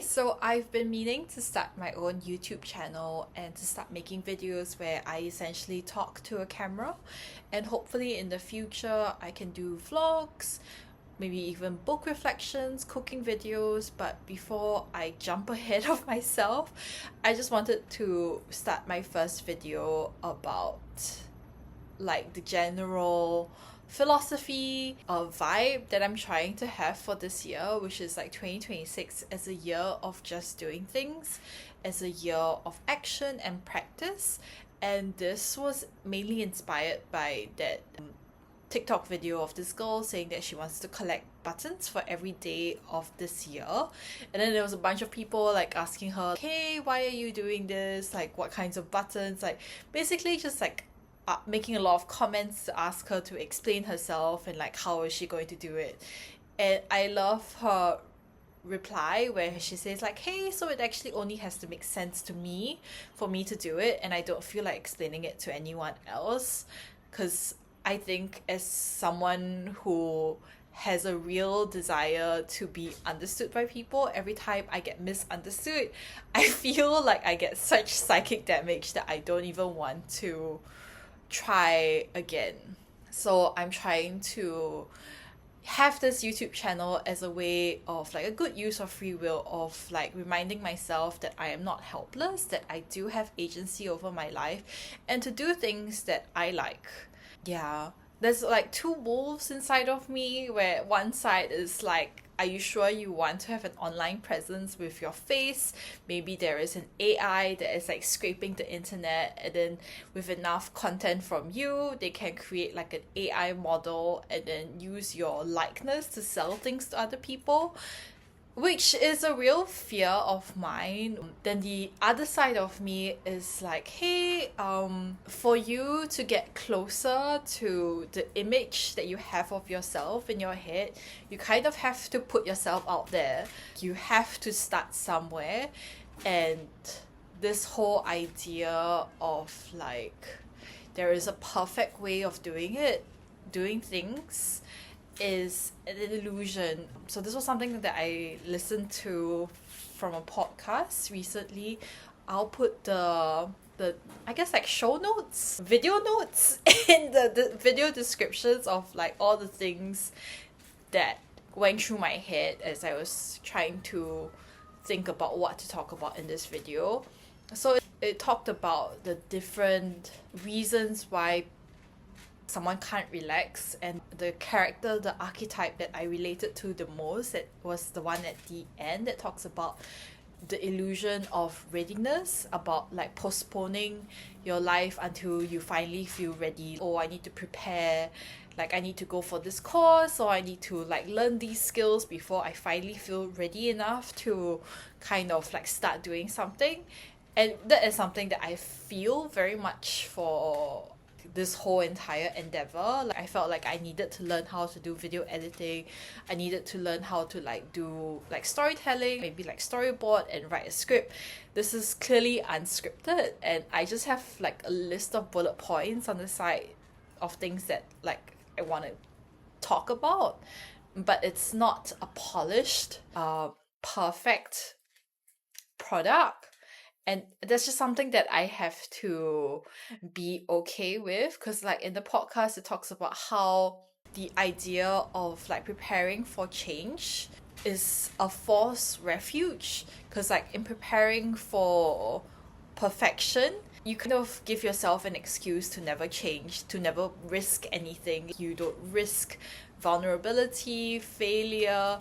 So I've been meaning to start my own YouTube channel and to start making videos where I essentially talk to a camera, and hopefully in the future I can do vlogs, maybe even book reflections, cooking videos. But before I jump ahead of myself, I just wanted to start my first video about like the general philosophy or vibe that I'm trying to have for this year, which is like 2026 as a year of just doing things, as a year of action and practice. And this was mainly inspired by that TikTok video of this girl saying that she wants to collect buttons for every day of this year. And then there was a bunch of people like asking her, hey, why are you doing this? Like, what kinds of buttons? Like, basically just like making a lot of comments to ask her to explain herself and like how is she going to do it. And I love her reply where she says like, hey, so it actually only has to make sense to me for me to do it, and I don't feel like explaining it to anyone else. Because I think as someone who has a real desire to be understood by people, every time I get misunderstood, I feel like I get such psychic damage that I don't even want to try again. So I'm trying to have this YouTube channel as a way of like a good use of free will, of like reminding myself that I am not helpless, that I do have agency over my life, and to do things that I like. Yeah, there's like two wolves inside of me, where one side is like, are you sure you want to have an online presence with your face? Maybe there is an AI that is like scraping the internet, and then with enough content from you, they can create like an AI model and then use your likeness to sell things to other people, which is a real fear of mine. Then the other side of me is like, hey, for you to get closer to the image that you have of yourself in your head, you kind of have to put yourself out there. You have to start somewhere. And this whole idea of like, there is a perfect way of doing things, is an illusion. So this was something that I listened to from a podcast recently. I'll put the I guess like show notes, video notes in the video descriptions of like all the things that went through my head as I was trying to think about what to talk about in this video. So it talked about the different reasons why someone can't relax, and the character, the archetype that I related to the most, that was the one at the end that talks about the illusion of readiness, about like postponing your life until you finally feel ready. Oh, I need to prepare, like I need to go for this course, or I need to like learn these skills before I finally feel ready enough to kind of like start doing something. And that is something that I feel very much for this whole entire endeavor. Like I felt like I needed to learn how to do video editing. I needed to learn how to like do like storytelling, maybe like storyboard and write a script. This is clearly unscripted, and I just have like a list of bullet points on the side of things that like I want to talk about, but it's not a polished perfect product. And that's just something that I have to be okay with, because like in the podcast it talks about how the idea of like preparing for change is a false refuge, because like in preparing for perfection, you kind of give yourself an excuse to never change, to never risk anything. You don't risk vulnerability, failure,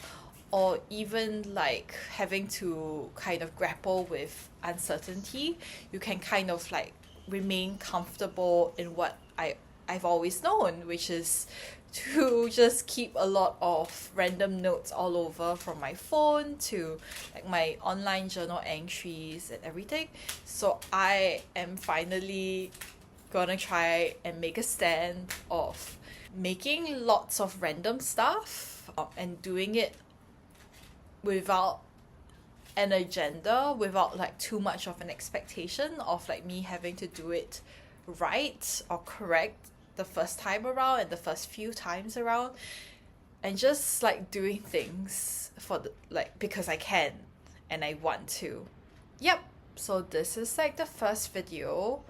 or even like having to kind of grapple with uncertainty. You can kind of like remain comfortable in what I've always known, which is to just keep a lot of random notes all over, from my phone to like my online journal entries and everything. So I am finally gonna try and make a stand of making lots of random stuff, and doing it without an agenda, without like too much of an expectation of like me having to do it right or correct the first time around and the first few times around, and just like doing things for the like because I can, and I want to. Yep, so this is like the first video.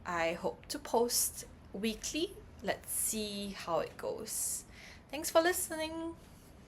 I hope to post weekly. Let's see how it goes. Thanks for listening.